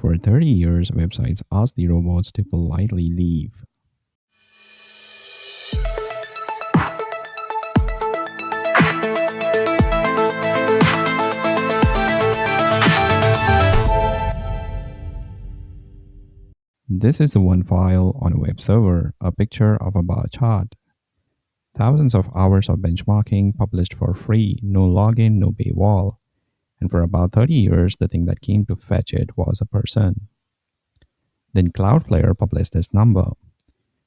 For 30 years, websites asked the robots to politely leave. This is the one file on a web server, a picture of a bar chart. Thousands of hours of benchmarking published for free, no login, no paywall. And for about 30 years, the thing that came to fetch it was a person. Then Cloudflare published this number.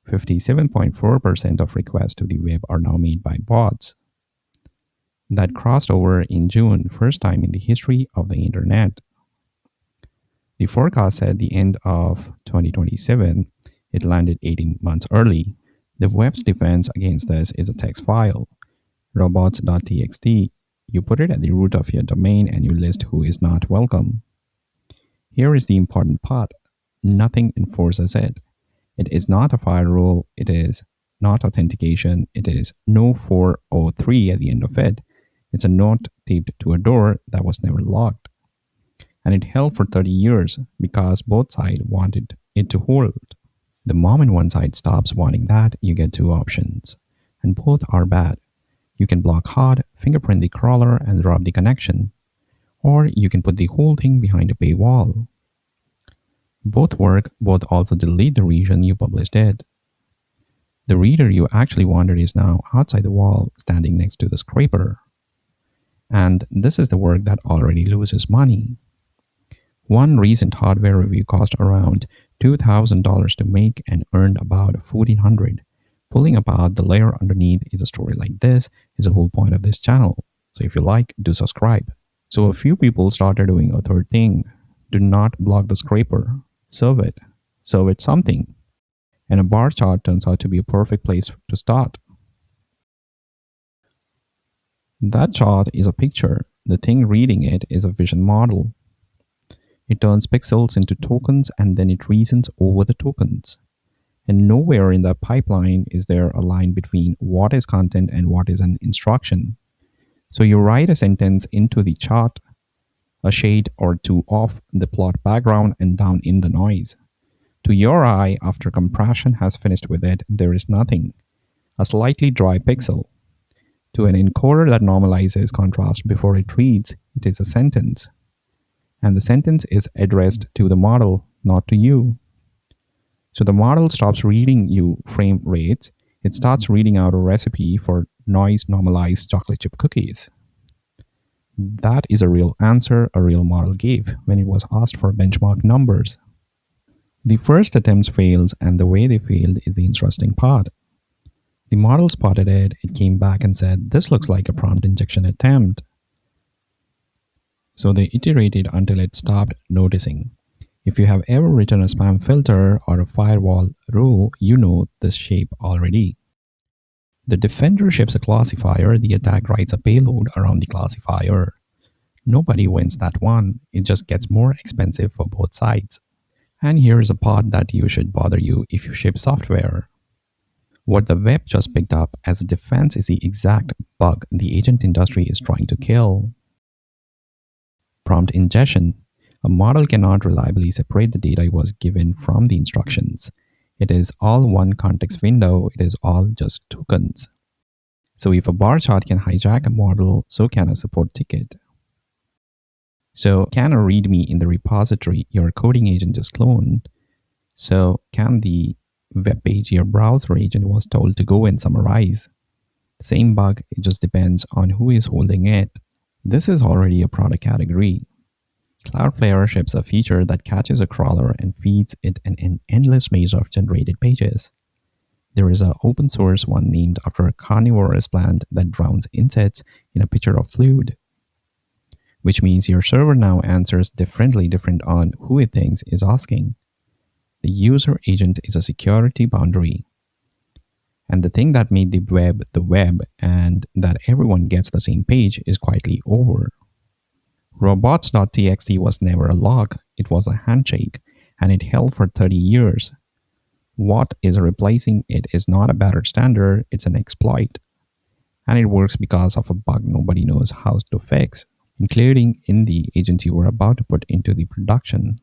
57.4% of requests to the web are now made by bots. That crossed over in June, first time in the history of the internet. The forecast said the end of 2027. It landed 18 months early. The web's defense against this is a text file, robots.txt. You put it at the root of your domain and you list who is not welcome. Here is the important part. Nothing enforces it. It is not a firewall. It is not authentication. It is no 403 at the end of it. It's a note taped to a door that was never locked. And it held for 30 years because both sides wanted it to hold. The moment one side stops wanting that, you get two options. And both are bad. You can block hard, fingerprint the crawler, and drop the connection. Or you can put the whole thing behind a paywall. Both work, both also delete the region you published it. The reader you actually wanted is now outside the wall, standing next to the scraper. And this is the work that already loses money. One recent hardware review cost around $2,000 to make and earned about $1,400. Pulling apart the layer underneath is a story like this is the whole point of this channel. So if you like, do subscribe. So a few people started doing a third thing. Do not block the scraper. Serve it. Serve it something. And a bar chart turns out to be a perfect place to start. That chart is a picture. The thing reading it is a vision model. It turns pixels into tokens and then it reasons over the tokens. And nowhere in that pipeline is there a line between what is content and what is an instruction. So you write a sentence into the chart, a shade or two off the plot background and down in the noise. To your eye, after compression has finished with it, there is nothing, a slightly dry pixel. To an encoder that normalizes contrast before it reads, it is a sentence. And the sentence is addressed to the model, not to you. So the model stops reading you frame rates. It starts reading out a recipe for noise-normalised chocolate chip cookies. That is a real answer a real model gave when it was asked for benchmark numbers. The first attempts failed, and the way they failed is the interesting part. The model spotted it, it came back and said, this looks like a prompt injection attempt. So they iterated until it stopped noticing. If you have ever written a spam filter or a firewall rule, you know this shape already. The defender ships a classifier, the attack writes a payload around the classifier. Nobody wins that one, it just gets more expensive for both sides. And here is a part that should bother you if you ship software. What the web just picked up as a defense is the exact bug the agent industry is trying to kill. Prompt ingestion. A model cannot reliably separate the data it was given from the instructions. It is all one context window, it is all just tokens. So if a bar chart can hijack a model, so can a support ticket. So can a README in the repository your coding agent just cloned? So can the web page your browser agent was told to go and summarize? Same bug, it just depends on who is holding it. This is already a product category. Cloudflare ships a feature that catches a crawler and feeds it an endless maze of generated pages. There is an open source one named after a carnivorous plant that drowns insects in a pitcher of fluid, which means your server now answers different on who it thinks is asking. The user agent is a security boundary. And the thing that made the web and that everyone gets the same page is quietly over. Robots.txt was never a lock, it was a handshake, and it held for 30 years. What is replacing it is not a better standard, it's an exploit. And it works because of a bug nobody knows how to fix, including in the agent you were about to put into the production.